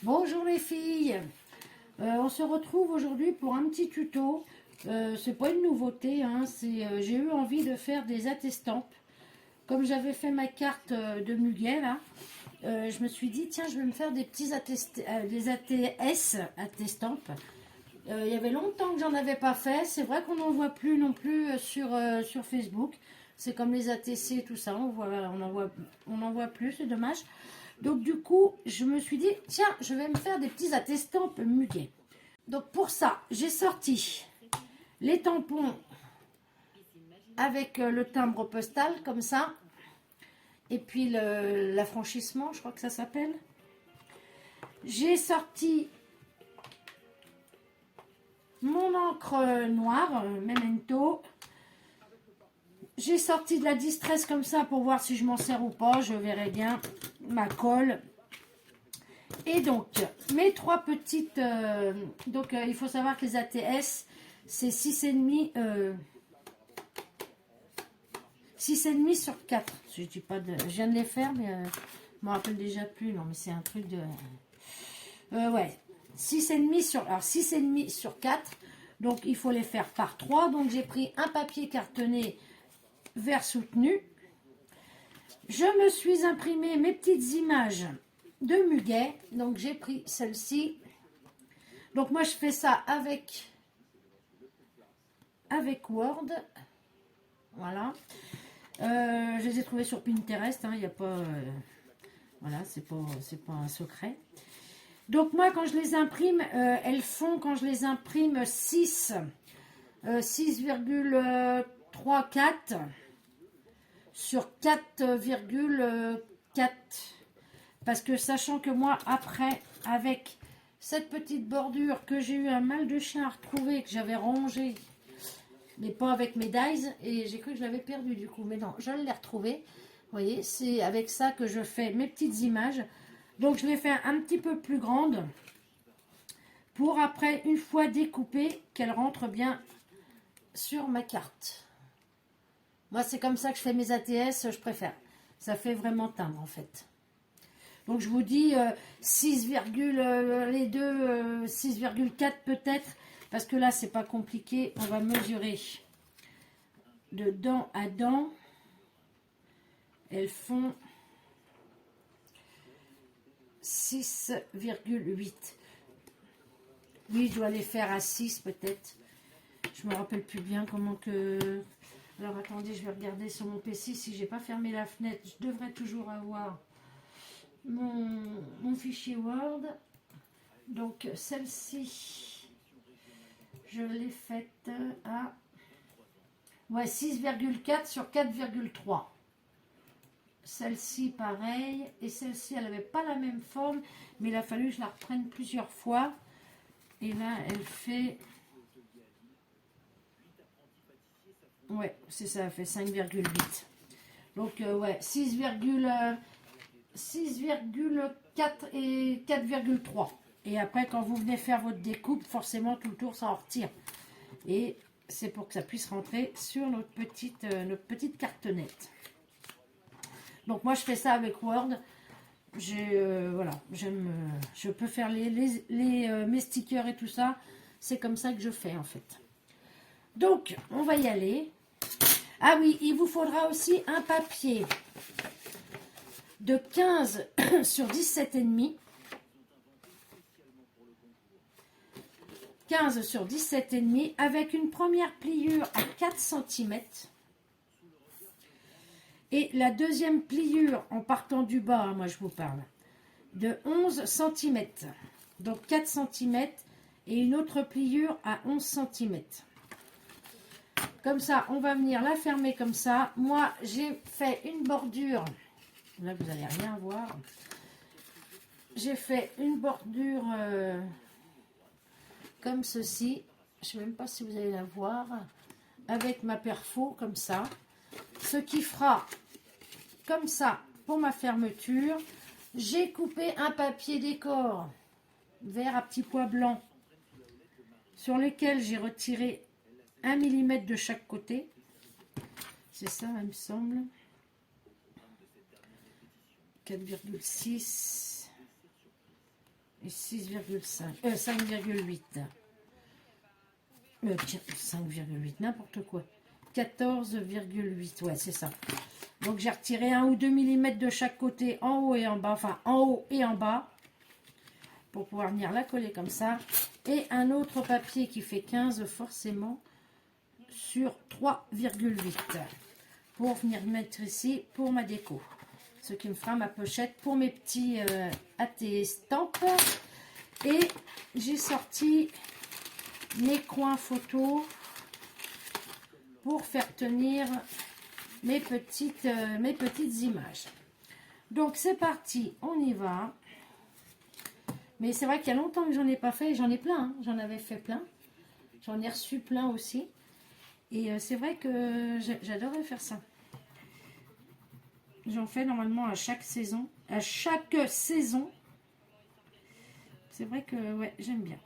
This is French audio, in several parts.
Bonjour les filles, on se retrouve aujourd'hui pour un petit tuto. C'est pas une nouveauté, hein, j'ai eu envie de faire des attestampes. Comme j'avais fait ma carte de muguet là, je me suis dit tiens je vais me faire des petits des ATS, attestampes. Il y avait longtemps que j'en avais pas fait, c'est vrai qu'on n'en voit plus non plus sur Facebook. C'est comme les ATC, tout ça, on en voit plus, c'est dommage. Donc du coup, je me suis dit, tiens, je vais me faire des petits attestampes muguet. Donc pour ça, j'ai sorti les tampons avec le timbre postal, comme ça. Et puis l'affranchissement, je crois que ça s'appelle. J'ai sorti mon encre noire, Memento. J'ai sorti de la distress comme ça pour voir si je m'en sers ou pas. Je verrai bien ma colle. Et donc, mes trois petites... il faut savoir que les ATS, c'est 6,5 sur 4. Je dis pas de, je viens de les faire, mais je me rappelle déjà plus. Non, mais c'est un truc de... ouais, 6,5 sur 4. Donc, il faut les faire par 3. Donc, j'ai pris un papier cartonné vert soutenu. Je me suis imprimé mes petites images de muguet. Donc, j'ai pris celle-ci. Donc, moi, je fais ça avec Word. Voilà. Je les ai trouvées sur Pinterest. Il n'y a pas... voilà, c'est pas un secret. Donc, moi, quand je les imprime, elles font, quand je les imprime, 6,34 sur 4,4. Parce que sachant que moi, après, avec cette petite bordure que j'ai eu un mal de chien à retrouver, que j'avais rangé, mais pas avec mes dies, et j'ai cru que je l'avais perdu du coup, mais non, je l'ai retrouvé. Vous voyez, c'est avec ça que je fais mes petites images. Donc je les fais un petit peu plus grandes pour après, une fois découpées, qu'elles rentrent bien sur ma carte. Moi, c'est comme ça que je fais mes ATS, je préfère. Ça fait vraiment timbre en fait. Donc je vous dis 6, les deux 6,4 peut-être, parce que là c'est pas compliqué. On va mesurer de dent à dent. Elles font 6,8. Oui, je dois les faire à 6 peut-être. Je me rappelle plus bien comment que... Alors attendez, je vais regarder sur mon PC si j'ai pas fermé la fenêtre. Je devrais toujours avoir mon fichier Word. Donc celle-ci, je l'ai faite à 6,4 sur 4,3. Celle-ci pareil, et celle-ci elle n'avait pas la même forme, mais il a fallu que je la reprenne plusieurs fois. Et là elle fait, ouais c'est ça, elle fait 5,8. Donc 6,4 et 4,3. Et après, quand vous venez faire votre découpe, forcément, tout le tour, ça en retire. Et c'est pour que ça puisse rentrer sur notre petite cartonnette. Donc, moi, je fais ça avec Word. Voilà, je peux faire mes stickers et tout ça. C'est comme ça que je fais, en fait. Donc, on va y aller. Ah oui, il vous faudra aussi un papier de 15 sur 17,5. 15 sur 17,5 avec une première pliure à 4 cm. Et la deuxième pliure en partant du bas, hein, moi je vous parle, de 11 cm. Donc 4 cm et une autre pliure à 11 cm. Comme ça, on va venir la fermer comme ça. Moi, j'ai fait une bordure. Là, vous n'allez rien voir. J'ai fait une bordure comme ceci. Je ne sais même pas si vous allez la voir. Avec ma perfo, comme ça. Ce qui fera comme ça pour ma fermeture. J'ai coupé un papier décor vert à petits pois blancs sur lequel j'ai retiré 1 mm de chaque côté. C'est ça, il me semble. 4,6 et 6,5, 5,8. 5,8, n'importe quoi. 14,8, ouais, c'est ça. Donc, j'ai retiré 1 ou 2 mm de chaque côté, en haut et en bas, enfin, en haut et en bas, pour pouvoir venir la coller comme ça. Et un autre papier qui fait 15, forcément, sur 3,8, pour venir mettre ici, pour ma déco. Ce qui me fera ma pochette pour mes petits AT estampes. Et j'ai sorti mes coins photos pour faire tenir mes petites images. Donc c'est parti, on y va. Mais c'est vrai qu'il y a longtemps que j'en ai pas fait, j'en ai plein, hein. J'en avais fait plein, j'en ai reçu plein aussi. Et c'est vrai que j'adorais faire ça. J'en fais normalement à chaque saison. À chaque saison. C'est vrai que ouais, j'aime bien.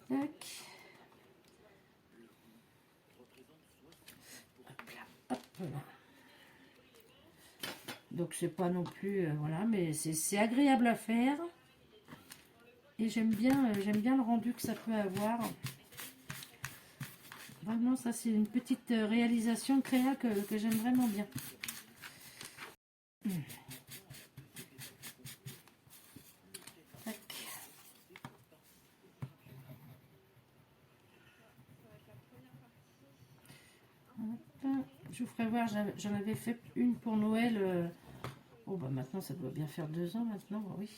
Tac. Hop là, hop là. Donc c'est pas non plus voilà, mais c'est agréable à faire. Et j'aime bien le rendu que ça peut avoir. Vraiment, ça c'est une petite réalisation créa que j'aime vraiment bien. Tac. Hop. Je vous ferai voir, j'en avais fait une pour Noël. Oh bah maintenant ça doit bien faire 2 ans maintenant, oui.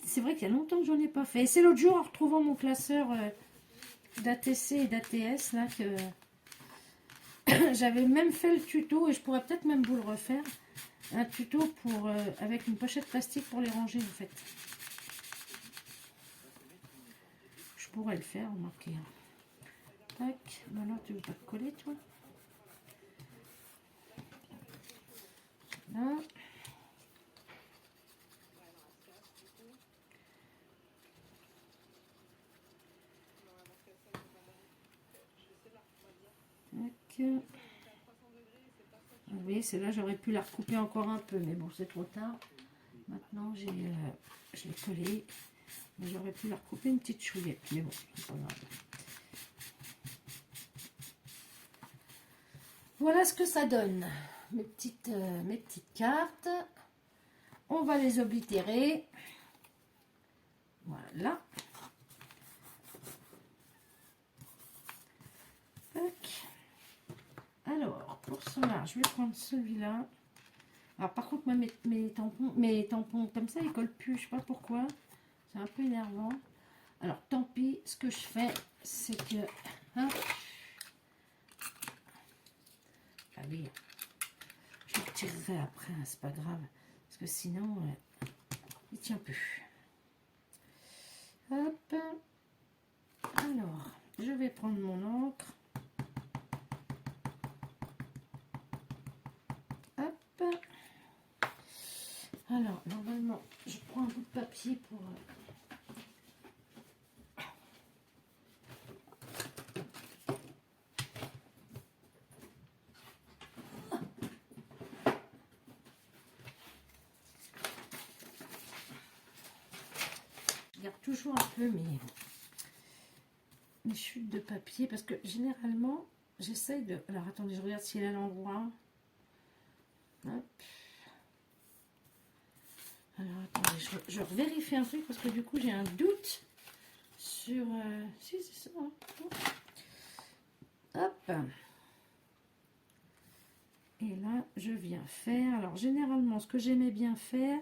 C'est vrai qu'il y a longtemps que j'en ai pas fait. Et c'est l'autre jour en retrouvant mon classeur d'ATC et d'ATS là que j'avais même fait le tuto et je pourrais peut-être même vous le refaire. Un tuto pour avec une pochette plastique pour les ranger en fait. Je pourrais le faire, remarquez. Tac, maintenant tu veux pas te coller toi? Là. Tac. Oui, celle-là, j'aurais pu la recouper encore un peu, mais bon, c'est trop tard. Maintenant, je l'ai collée, mais j'aurais pu la recouper une petite chouillette, mais bon, c'est pas grave. Voilà ce que ça donne, mes petites cartes. On va les oblitérer. Voilà. Tac. Alors, pour cela, je vais prendre celui-là. Alors, par contre, moi, mes tampons comme ça, ils collent plus. Je sais pas pourquoi. C'est un peu énervant. Alors, tant pis. Ce que je fais, c'est que... Hein, ah oui. Je le retirerai après, hein, c'est pas grave. Parce que sinon, il tient plus. Hop. Alors, je vais prendre mon encre. Hop. Alors, normalement, je prends un bout de papier pour... Je garde toujours un peu mes chutes de papier parce que généralement, j'essaye de... Alors, attendez, je regarde s'il est à l'endroit. Hop. Alors, attendez, je vérifie un truc parce que du coup, j'ai un doute sur... Si, c'est ça. Hein. Hop. Et là, je viens faire... Alors, généralement, ce que j'aimais bien faire...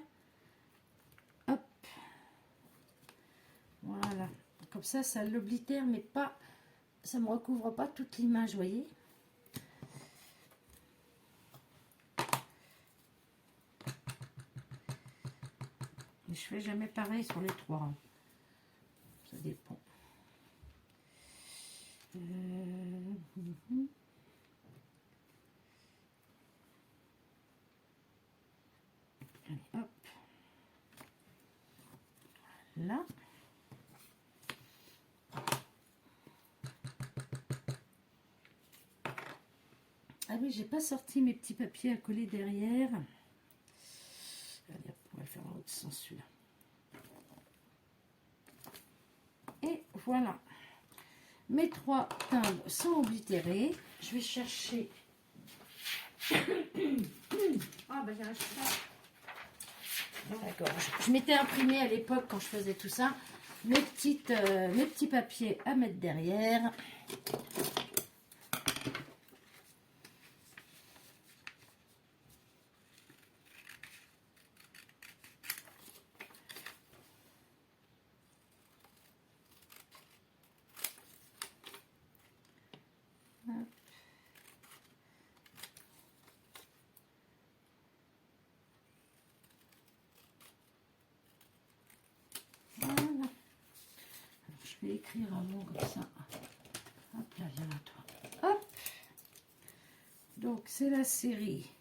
Hop. Voilà. Comme ça l'oblitère, mais pas... Ça ne me recouvre pas toute l'image, vous voyez. Mais je fais jamais pareil sur les trois. Hein. Ça dépend. Allez, hop. Là. Ah oui, j'ai pas sorti mes petits papiers à coller derrière. Allez, on va le faire dans l'autre sens celui-là. voilà. Mes 3 timbres sont oblitérés. Je vais chercher... Ah, ben, il y a un chat. D'accord. Je m'étais imprimé à l'époque, quand je faisais tout ça, mes petits papiers à mettre derrière. Voilà. Alors, je vais écrire un mot comme ça. Hop là, viens là, toi. Hop. Donc, c'est la série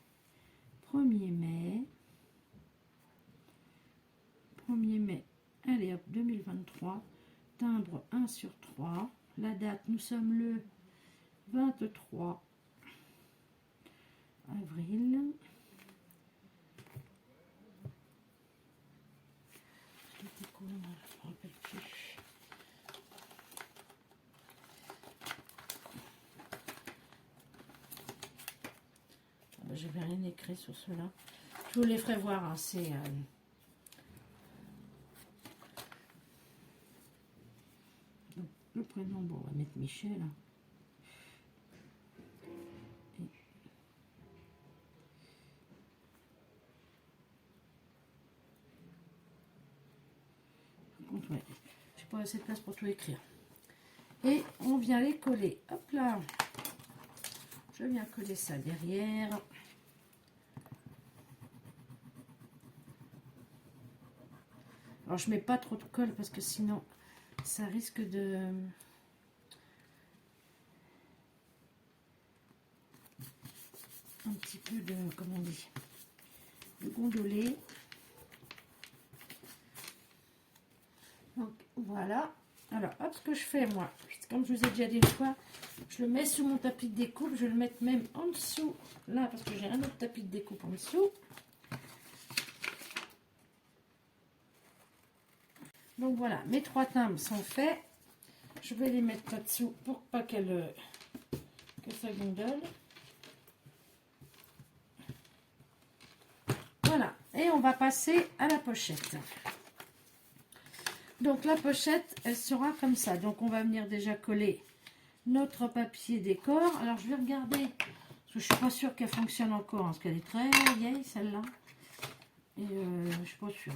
1er mai. 1er mai, allez hop, 2023. Timbre 1/3. La date, nous sommes le 23 avril. C'était quoi, je ne me rappelle plus. Je n'avais rien écrit sur cela. Je vous les ferai voir. Hein, c'est le prénom. Bon, on va mettre Michel. Ouais, j'ai pas assez de place pour tout écrire. Et on vient les coller. Hop là. Je viens coller ça derrière. Alors je mets pas trop de colle parce que sinon ça risque de... un petit peu de... comment on dit, de gondoler. Donc voilà. Alors hop, ce que je fais moi, comme je vous ai déjà dit une fois, je le mets sous mon tapis de découpe. Je vais le mettre même en dessous là parce que j'ai un autre tapis de découpe en dessous. Donc voilà, mes 3 timbres sont faits. Je vais les mettre là-dessous pour pas que ça gondole. Voilà, et on va passer à la pochette. Donc la pochette, elle sera comme ça. Donc on va venir déjà coller notre papier décor. Alors je vais regarder, parce que je suis pas sûre qu'elle fonctionne encore, parce qu'elle est très vieille celle-là. Et je suis pas sûre.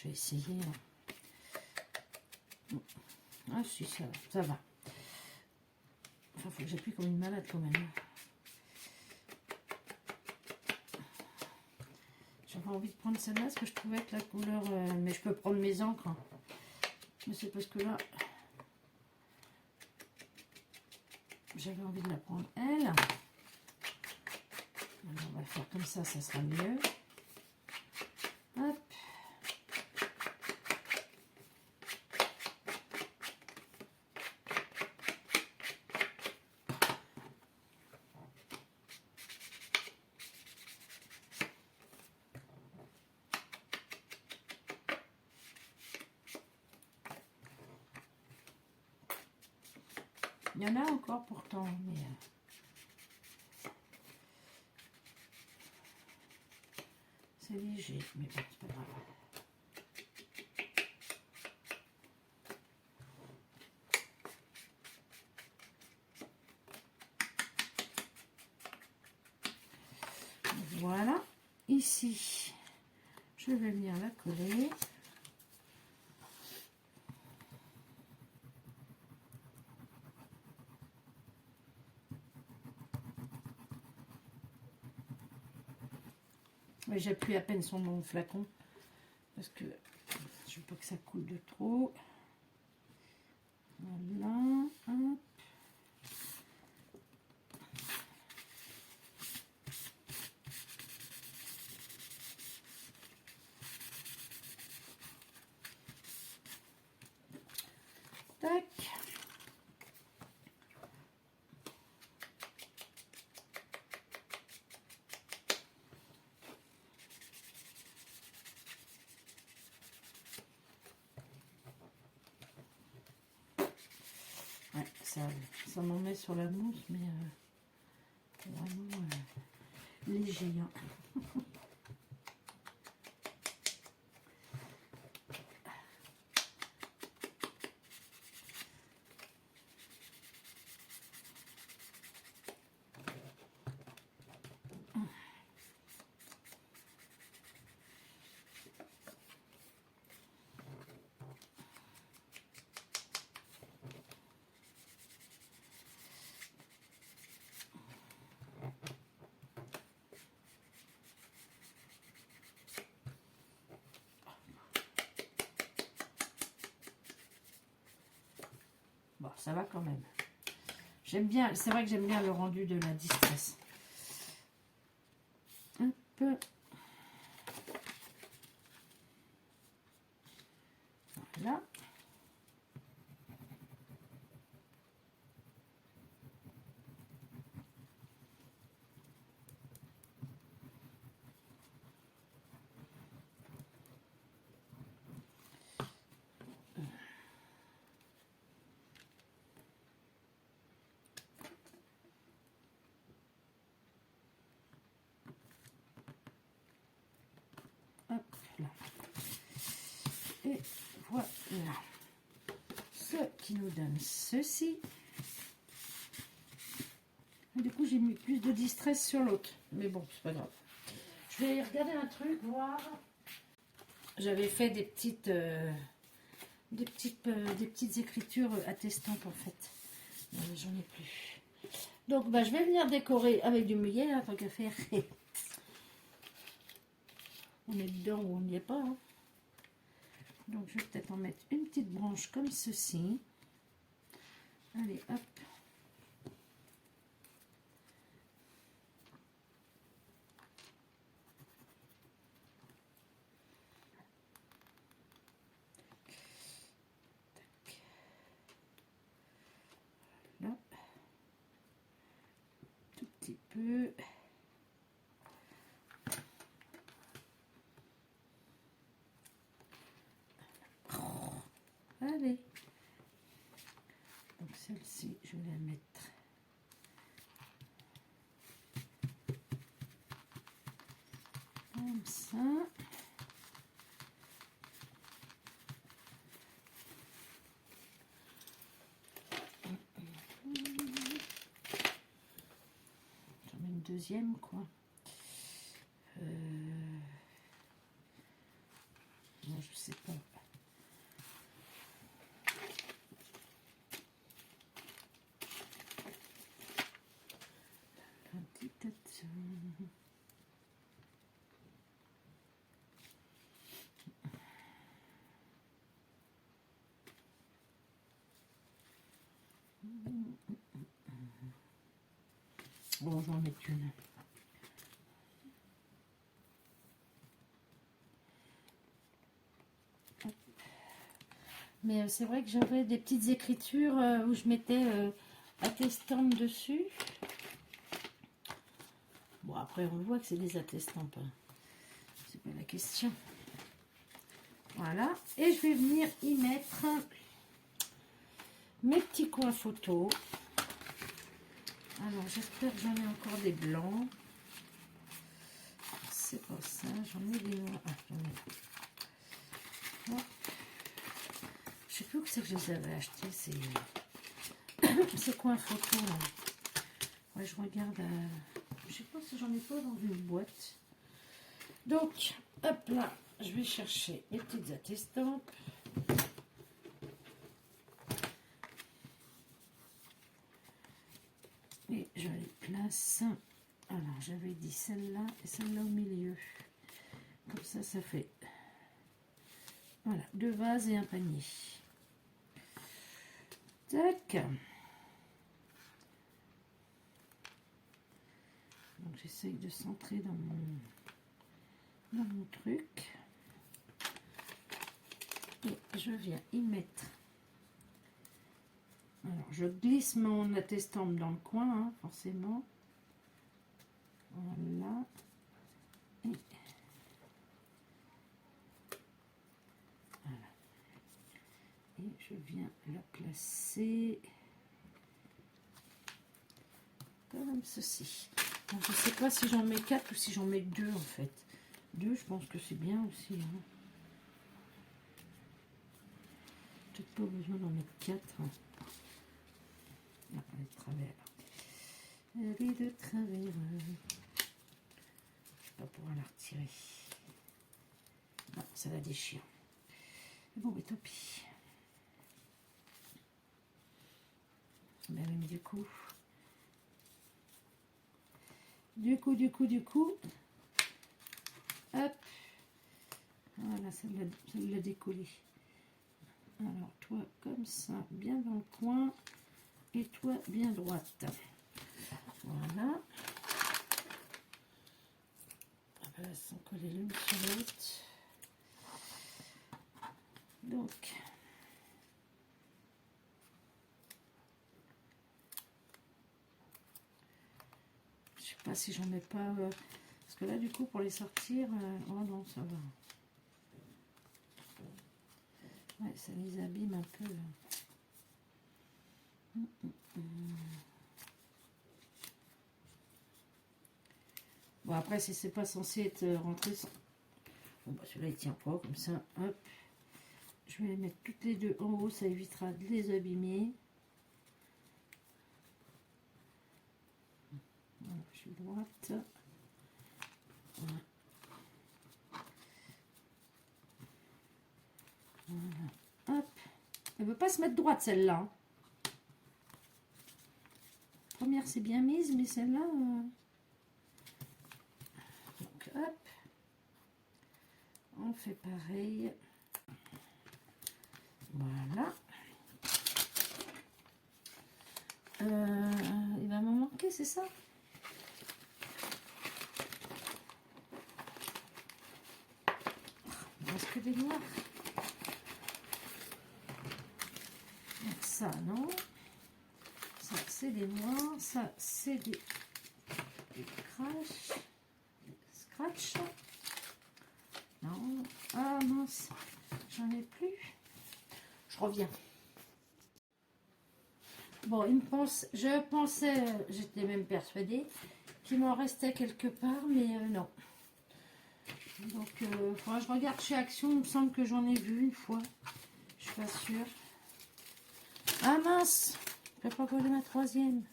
Je vais essayer. Ah si, ça va. Enfin, faut que j'appuie comme une malade quand même. J'avais envie de prendre celle-là parce que je trouvais que la couleur... mais je peux prendre mes encres. Mais c'est parce que là... j'avais envie de la prendre elle. Alors, on va faire comme ça sera mieux. Hop. Il y en a encore pourtant, mais... c'est léger, mais bon, c'est pas grave. Voilà. Ici, je vais venir la coller. J'appuie à peine sur mon flacon parce que je veux pas que ça coule de trop. Voilà. Hop. Tac. ça m'en met sur la mousse, mais vraiment léger. Hein. Bon, ça va quand même. J'aime bien, c'est vrai que j'aime bien le rendu de la Distress. Un peu. Voilà. Hop là. Et voilà. Ce qui nous donne ceci. Et du coup, j'ai mis plus de Distress sur l'autre. Mais bon, c'est pas grave. Je vais regarder un truc, voir. J'avais fait des petites écritures attestantes en fait. J'en ai plus. Donc, bah, je vais venir décorer avec du muguet, là, tant qu'à faire. On est dedans ou on n'y est pas. Hein. Donc, je vais peut-être en mettre une petite branche comme ceci. Allez, hop. Là. Tout petit peu. Allez. Donc, celle-ci, je vais la mettre. Comme ça. J'en mets une deuxième, quoi. Non, je sais pas. Un petit attention. Bon, j'en mets une. Mais c'est vrai que j'avais des petites écritures où je mettais attestampe dessus. Bon, après, on voit que c'est des attestampes. Hein. C'est pas la question. Voilà. Et je vais venir y mettre mes petits coins photos. Alors, j'espère que j'en ai encore des blancs. C'est pas ça. J'en ai des noirs. Ah, j'en ai. Ouais. Je sais plus où c'est que je les avais achetés. C'est coins photos là. Ouais, je regarde. Je sais pas si j'en ai pas dans une boîte. Donc, hop là, je vais chercher mes petites attestampes. Et je les place. Alors, j'avais dit celle-là et celle-là au milieu. Comme ça, ça fait... Voilà, 2 vases et un panier. Tac. Donc, j'essaye de centrer dans mon truc. Et je viens y mettre... Alors, je glisse mon attestampe dans le coin, hein, forcément. Voilà. Et voilà. Et je viens la placer comme ceci. Donc, je ne sais pas si j'en mets 4 ou si j'en mets 2 en fait. 2, je pense que c'est bien aussi. Hein. Peut-être pas besoin d'en mettre 4. Hein. Non, elle est de travers. Elle est de travers. Je ne vais pas pouvoir la retirer. Non, ça la déchire. Bon, mais tant pis. Ben, mais du coup, hop, voilà, ça l'a décollé. Alors, toi, comme ça, bien dans le coin, et toi, bien droite. Voilà. Ah ben, sans coller l'une sur l'autre. Donc, je sais pas si j'en mets pas, parce que là, du coup, pour les sortir, oh non, ça va. Ouais, ça les abîme un peu. Bon, après, si c'est pas censé être rentré, bon, bah, celui-là, il tient pas, comme ça, hop. Je vais les mettre toutes les deux en haut, ça évitera de les abîmer. Voilà, je suis droite. Voilà. Voilà. Hop. Elle ne veut pas se mettre droite, celle-là. Hein. Première, c'est bien mise, mais celle-là... Donc, hop. On fait pareil. Voilà. Il va m'en manquer, c'est ça? Il reste que des noirs. Donc ça, non. Ça, c'est des noirs. Ça, c'est des scratch. Non. Ah mince. J'en ai plus. Je reviens. Bon, je pensais, j'étais même persuadée qu'il m'en restait quelque part, mais non. Donc, je regarde chez Action, il me semble que j'en ai vu une fois. Je suis pas sûre. Ah mince, je ne peux pas coller ma troisième.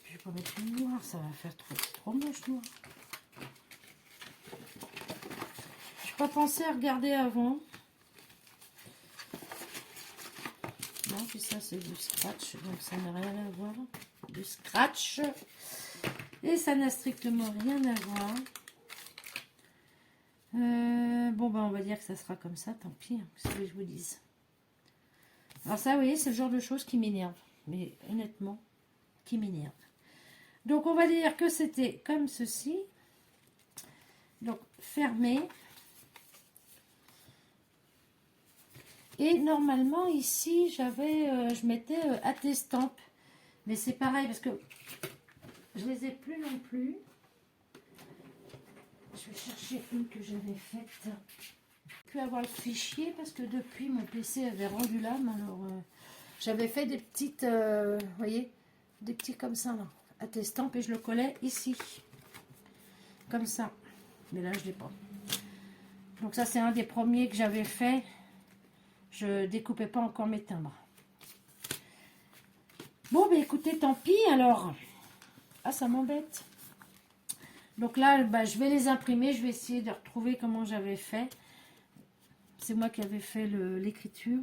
Je vais pas mettre une noire, ça va faire trop moche noir. Je n'ai pas pensé à regarder avant. Non, puis ça c'est du scratch, donc ça n'a rien à voir. Du scratch. Et ça n'a strictement rien à voir. Bon, bah, on va dire que ça sera comme ça, tant pis, hein, ce que je vous dise. Alors ça, vous voyez, c'est le genre de choses qui m'énerve. Mais honnêtement, qui m'énerve. Donc, on va dire que c'était comme ceci. Donc, fermé. Et normalement, ici, je mettais attestampe. Mais c'est pareil, parce que je les ai plus non plus. Je vais chercher une que j'avais faite. Pu avoir le fichier parce que depuis mon PC avait rendu l'âme. Alors j'avais fait des petites, vous voyez, des petits comme ça là, attestampe, et je le collais ici, comme ça. Mais là je l'ai pas. Donc ça c'est un des premiers que j'avais fait. Je découpais pas encore mes timbres. Bon ben écoutez, tant pis alors. Ah ça m'embête. Donc là bah, je vais les imprimer. Je vais essayer de retrouver comment j'avais fait. C'est moi qui avais fait l'écriture,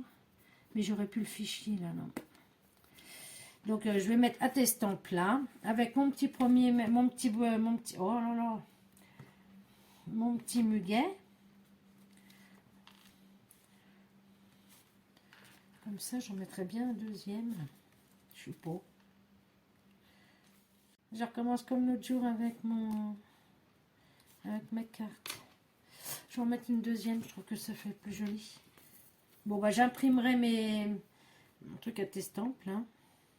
mais j'aurais pu le fichier là, non. Donc je vais mettre attestampe là, avec mon petit oh là là, mon petit muguet. Comme ça, j'en mettrai bien un deuxième. Je suis pas. Je recommence comme l'autre jour avec ma carte. Je vais en mettre une deuxième, je trouve que ça fait plus joli. Bon, bah j'imprimerai mon truc attestampe, là.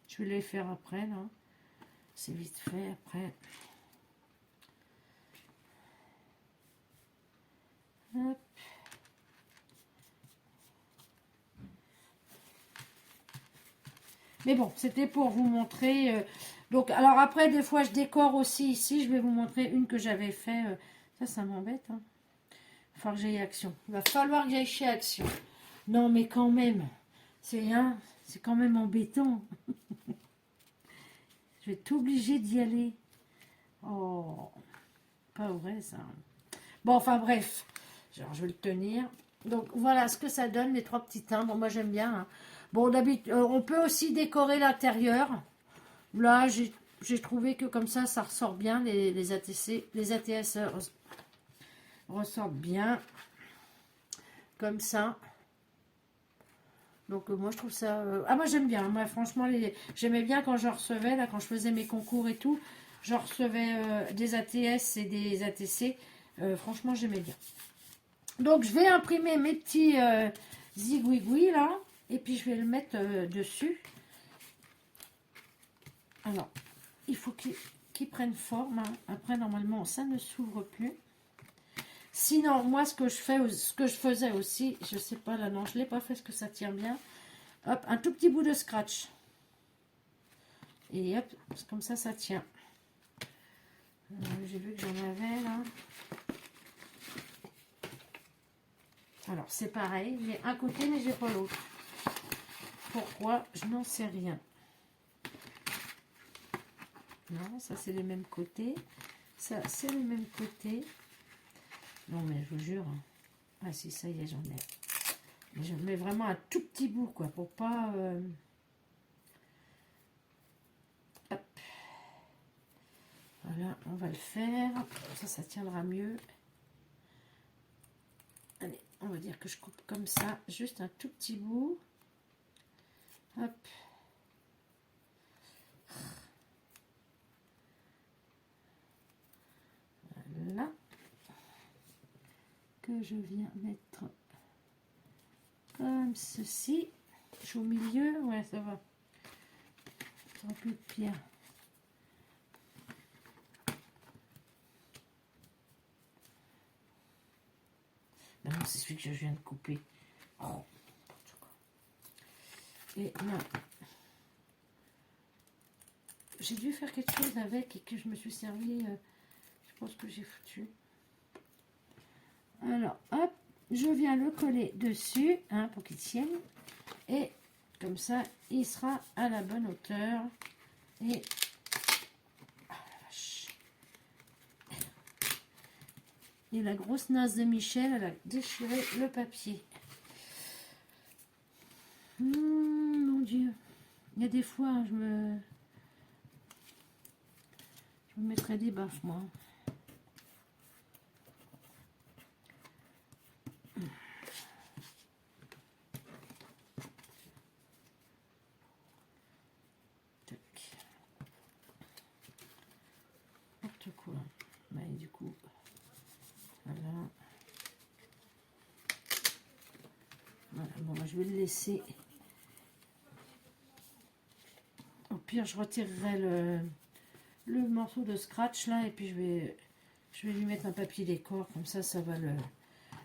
Je vais les faire après, là. C'est vite fait, après. Hop. Mais bon, c'était pour vous montrer. Donc, alors après, des fois, je décore aussi ici. Je vais vous montrer une que j'avais fait. Ça m'embête. Hein. Il va falloir que j'aille Action. Il va falloir que j'aille chez Action. Non, mais quand même. C'est quand même embêtant. Je vais être obligée d'y aller. Oh, pas vrai ça. Bon, enfin bref. Genre, je vais le tenir. Donc, voilà ce que ça donne, les 3 petits timbres. Moi, j'aime bien. Hein. Bon, d'habitude, on peut aussi décorer l'intérieur. Là, j'ai trouvé que comme ça ressort bien. Les ATC, les ATS ressortent bien. Comme ça. Donc, moi, je trouve ça... Ah, moi, j'aime bien. Moi, franchement, j'aimais bien quand je recevais, là, quand je faisais mes concours et tout. Je recevais des ATS et des ATC. Franchement, j'aimais bien. Donc, je vais imprimer mes petits zigouigouis, là. Et puis, je vais le mettre dessus. Alors, il faut qu'il prenne forme. Hein. Après, normalement, ça ne s'ouvre plus. Sinon, moi, ce que je faisais aussi, je sais pas, là, non, je ne l'ai pas fait, parce que ça tient bien. Hop, un tout petit bout de scratch. Et hop, comme ça tient. J'ai vu que j'en avais, là. Alors, c'est pareil, j'ai un côté, mais j'ai pas l'autre. Pourquoi? Je n'en sais rien. Non, ça, c'est le même côté. Ça, c'est le même côté. Non, mais je vous jure. Hein. Ah si, ça y est, j'en ai. Mais je mets vraiment un tout petit bout, quoi, pour pas... Hop. Voilà, on va le faire. Ça tiendra mieux. Allez, on va dire que je coupe comme ça, juste un tout petit bout. Hop. Voilà. Que je viens mettre comme ceci. Je suis au milieu, ouais, ça va. Ça va plus de pierre. Ben non, c'est celui que je viens de couper. Oh. Et là, j'ai dû faire quelque chose avec et que je me suis servi. Je pense que j'ai foutu. Alors, hop, je viens le coller dessus, hein, pour qu'il tienne. Et comme ça, il sera à la bonne hauteur. Et... Oh, la vache. Et la grosse naze de Michel, elle a déchiré le papier. Mon Dieu. Il y a des fois, je me mettrais des baffes, moi. N'importe quoi. Bah, et du coup, voilà. Voilà, bon, bah, je vais le laisser. Au pire, je retirerai le morceau de scratch là et puis je vais lui mettre un papier décor. Comme ça, ça va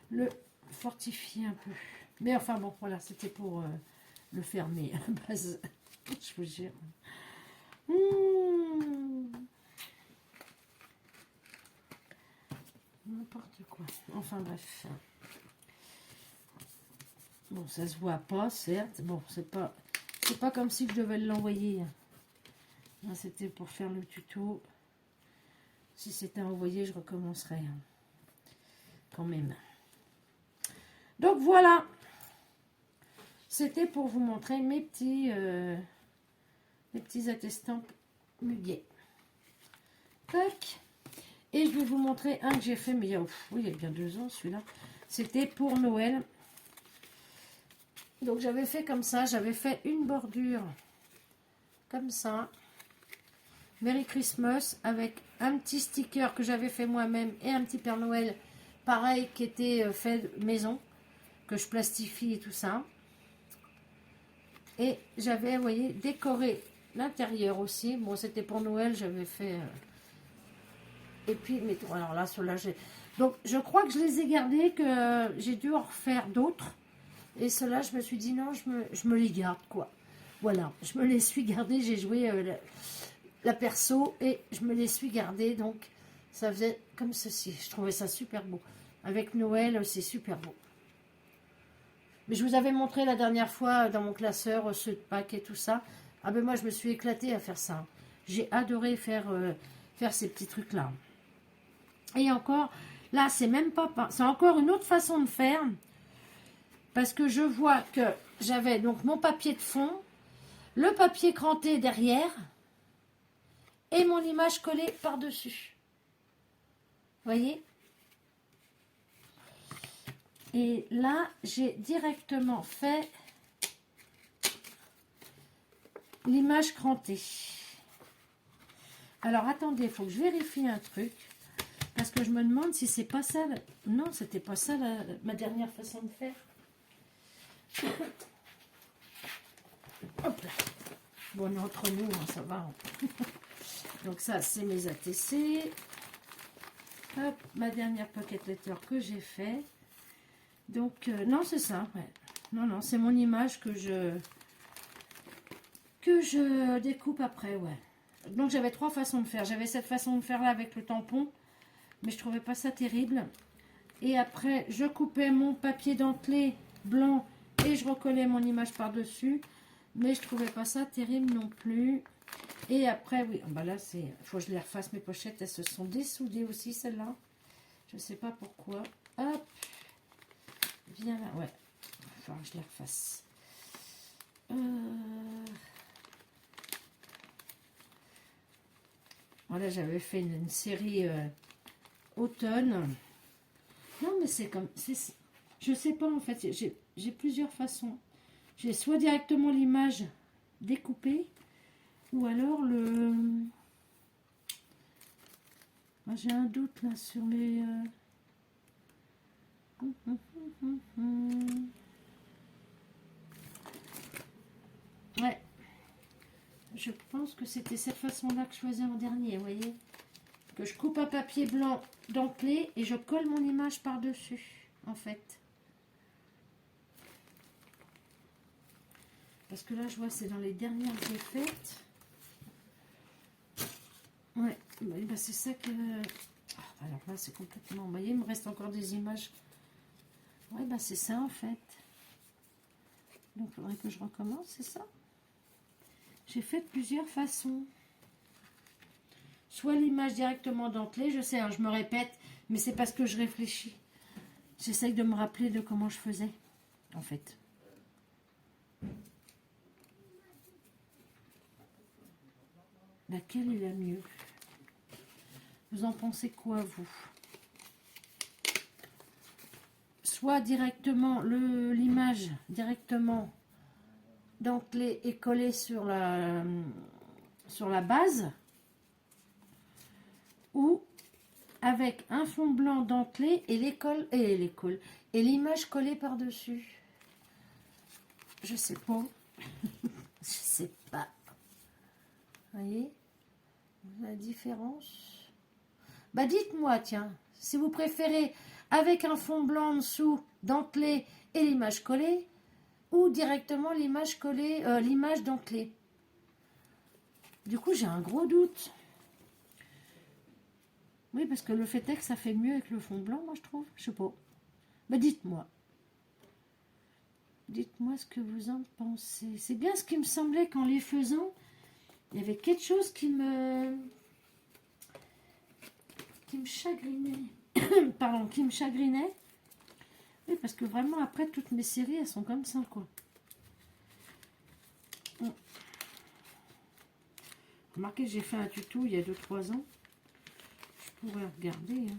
le fortifier un peu. Mais enfin bon, voilà, c'était pour le fermer à la base. Je vous jure. N'importe quoi. Enfin bref. Bon, ça se voit pas, certes. Bon, c'est pas comme si je devais l'envoyer. C'était pour faire le tuto. Si c'était envoyé, je recommencerai. Hein. Quand même. Donc voilà. C'était pour vous montrer mes petits attestants muguets. Tac. Et je vais vous montrer un que j'ai fait, mais oui, il y a bien 2 ans celui-là. C'était pour Noël. Donc j'avais fait comme ça, j'avais fait une bordure comme ça. Merry Christmas avec un petit sticker que j'avais fait moi-même et un petit Père Noël pareil qui était fait maison, que je plastifie et tout ça. Et j'avais, vous voyez, décoré l'intérieur aussi. Bon, c'était pour Noël, j'avais fait... Et puis, mais, alors là, ceux-là, j'ai... Donc, je crois que je les ai gardés, que j'ai dû en refaire d'autres. Et ceux-là, je me suis dit, non, je me les garde, quoi. Voilà, je me les suis gardées, j'ai joué la perso et je me les suis gardées, donc ça faisait comme ceci. Je trouvais ça super beau. Avec Noël, c'est super beau. Mais je vous avais montré la dernière fois dans mon classeur ceux de Pâques et tout ça. Ah ben moi je me suis éclatée à faire ça. J'ai adoré faire ces petits trucs là. Et encore, là c'est même pas, c'est encore une autre façon de faire. Parce que je vois que j'avais donc mon papier de fond, le papier cranté derrière et mon image collée par-dessus. Voyez? Et là, j'ai directement fait l'image crantée. Alors, attendez, il faut que je vérifie un truc. Parce que je me demande si c'est pas ça. Non, c'était pas ça ma dernière façon de faire. Hop là. Bon, on est entre nous, hein, ça va. Donc ça, c'est mes ATC. Hop, ma dernière pocket letter que j'ai fait. Donc, non, c'est ça. Ouais. Non, non, c'est mon image que je découpe après, ouais. Donc, j'avais trois façons de faire. J'avais cette façon de faire là avec le tampon, mais je trouvais pas ça terrible. Et après, je coupais mon papier dentelé blanc et je recollais mon image par-dessus. Mais je trouvais pas ça terrible non plus. Et après, oui, bah là, c'est... Il faut que je les refasse, mes pochettes. Elles se sont dessoudées aussi, celles-là. Je sais pas pourquoi. Hop. Viens là, ouais. Il va falloir que je les refasse. Voilà, j'avais fait une série automne. Non, mais c'est comme... Je sais pas, en fait. J'ai plusieurs façons. J'ai soit directement l'image découpée, ou alors le... Moi, j'ai un doute là sur les... Ouais. Je pense que c'était cette façon-là que je faisais en dernier, vous voyez. Que je coupe un papier blanc dentelé et je colle mon image par-dessus, en fait. Parce que là, je vois, c'est dans les dernières que j'ai faites. Ouais, bah, c'est ça que... alors là, c'est complètement... Vous voyez, il me reste encore des images. Ouais, bah c'est ça, en fait. Donc, il faudrait que je recommence, c'est ça. J'ai fait de plusieurs façons. Soit l'image directement dentelée, je sais, hein, je me répète, mais c'est parce que je réfléchis. J'essaye de me rappeler de comment je faisais, en fait. Laquelle est la mieux? Vous en pensez quoi, vous? Soit directement, l'image directement dentelée et collée sur la base, ou avec un fond blanc dentelé et l'image collée par-dessus. Je sais pas. Je sais pas. Vous voyez la différence? Bah dites-moi, tiens, si vous préférez avec un fond blanc en dessous, dentelé et l'image collée, ou directement l'image collée, l'image dentelée. Du coup, j'ai un gros doute. Oui, parce que le fait est que ça fait mieux avec le fond blanc, moi je trouve. Je sais pas. Bah dites-moi. Dites-moi ce que vous en pensez. C'est bien ce qui me semblait qu'en les faisant, il y avait quelque chose qui me chagrinait. Pardon, qui me chagrinait. Oui, parce que vraiment, après, toutes mes séries, elles sont comme ça, quoi. Remarquez, j'ai fait un tuto il y a 2-3 ans. Je pourrais regarder. Hein.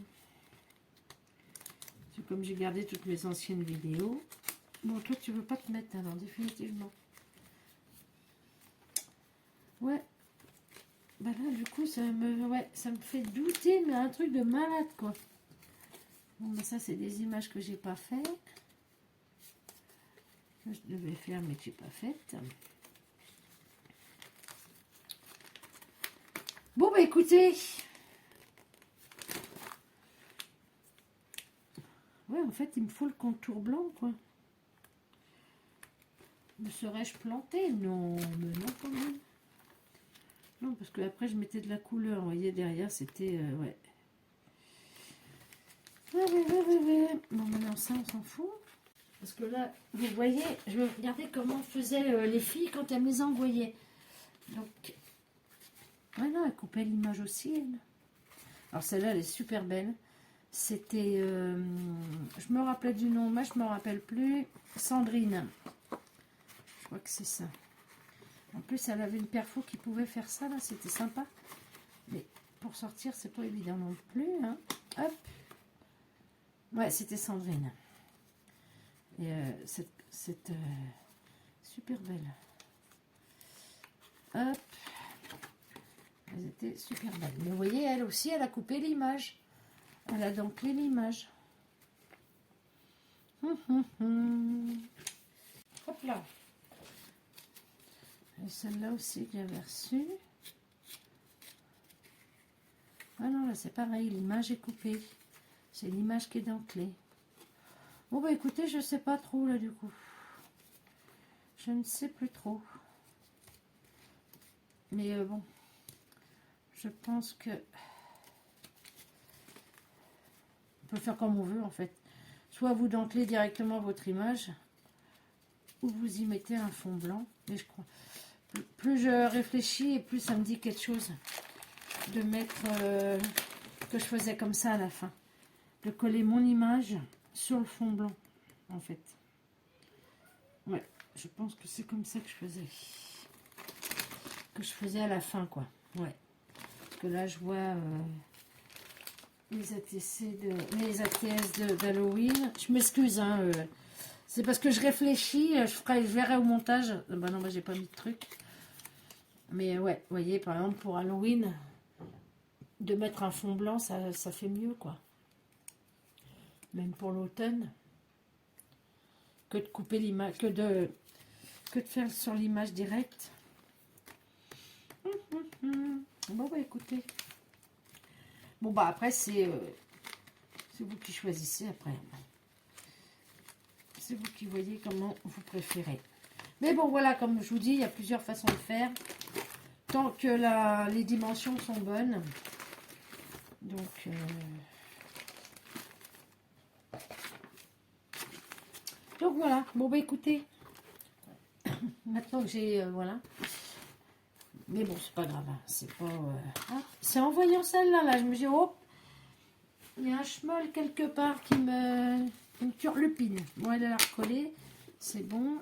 C'est comme j'ai gardé toutes mes anciennes vidéos. Bon, toi, tu veux pas te mettre, alors, définitivement. Ouais. Bah là, du coup, ça me fait douter, mais un truc de malade, quoi. Bon, bah ça, c'est des images que j'ai pas faites. Que je devais faire, mais que j'ai pas faites. Bon, bah écoutez. Ouais, en fait, il me faut le contour blanc, quoi. Me serais-je plantée? Non, mais non quand même. Non, parce que après je mettais de la couleur, vous voyez, derrière, c'était... ouais. Bon, maintenant ça, on s'en fout. Parce que là, vous voyez, je vais regarder comment faisaient les filles quand elles me les envoyaient. Donc, voilà, elle coupait l'image aussi, elle. Alors celle-là, elle est super belle. C'était, je me rappelais du nom, mais je me rappelle plus. Sandrine. Je crois que c'est ça. En plus, elle avait une perfo qui pouvait faire ça, là, c'était sympa. Mais pour sortir, c'est pas évident non plus. Hein. Hop. Ouais, c'était Sandrine. Et cette super belle. Hop. Elles étaient super belles. Mais vous voyez, elle aussi, elle a coupé l'image. Elle a dentelé l'image. Hop là. Et celle-là aussi que j'avais reçue. Ah non, là c'est pareil, l'image est coupée. C'est l'image qui est dentelée. Bon bah écoutez, je sais pas trop là du coup. Je ne sais plus trop. Mais bon, je pense que on peut faire comme on veut en fait. Soit vous dentelez directement votre image, ou vous y mettez un fond blanc. Mais je crois, plus je réfléchis et plus ça me dit quelque chose de mettre que je faisais comme ça à la fin, de coller mon image sur le fond blanc en fait. Ouais, je pense que c'est comme ça que je faisais à la fin quoi. Ouais, parce que là je vois les ATS d'Halloween. Je m'excuse hein, c'est parce que je réfléchis, je verrai au montage. Bah non, moi j'ai pas mis de truc. Mais ouais, vous voyez, par exemple, pour Halloween, de mettre un fond blanc, ça fait mieux, quoi. Même pour l'automne, que de couper l'image, que de faire sur l'image directe. Bon, bah écoutez. Bon, bah après, c'est vous qui choisissez après. C'est vous qui voyez comment vous préférez. Mais bon, voilà, comme je vous dis, il y a plusieurs façons de faire. Tant que les dimensions sont bonnes. Donc, voilà. Bon, bah écoutez. Maintenant que j'ai... voilà. Mais bon, c'est pas grave. Hein, c'est pas... c'est en voyant celle-là, là, je me dis, oh, il y a un schmoll quelque part qui me turlupine. Bon, elle a recollé. C'est bon.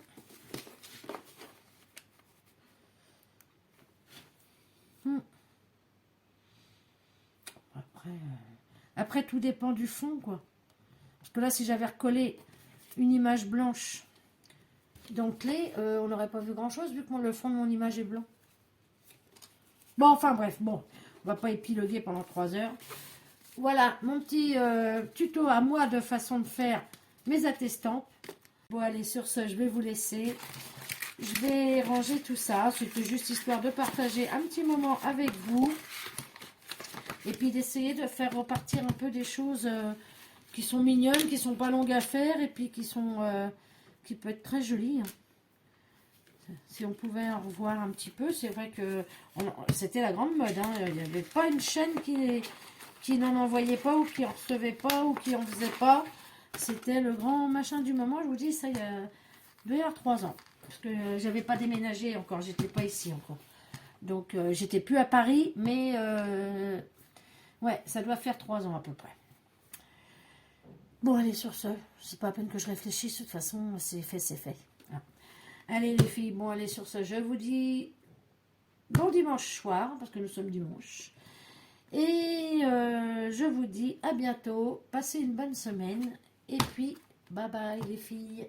Après, tout dépend du fond, quoi. Parce que là, si j'avais recollé une image blanche dentelée, on n'aurait pas vu grand-chose, vu que le fond de mon image est blanc. Bon, enfin bref, bon. On va pas épiloguer pendant 3 heures. Voilà, mon petit tuto à moi de façon de faire mes attestampes. Bon, allez, sur ce, je vais vous laisser. Je vais ranger tout ça. C'était juste histoire de partager un petit moment avec vous. Et puis d'essayer de faire repartir un peu des choses qui sont mignonnes, qui sont pas longues à faire et puis qui peuvent être très jolies. Si on pouvait en revoir un petit peu, c'est vrai que c'était la grande mode. Hein. Il n'y avait pas une chaîne qui n'en envoyait pas ou qui en recevait pas ou qui en faisait pas. C'était le grand machin du moment. Je vous dis, ça il y a 2 à 3 ans. Parce que j'avais pas déménagé encore, j'étais pas ici encore. Donc j'étais plus à Paris, mais ouais, ça doit faire 3 ans à peu près. Bon, allez, sur ce, c'est pas à peine que je réfléchisse, de toute façon, c'est fait, c'est fait. Voilà. Allez les filles, bon, allez, sur ce, je vous dis bon dimanche soir, parce que nous sommes dimanche. Et je vous dis à bientôt, passez une bonne semaine, et puis, bye bye les filles.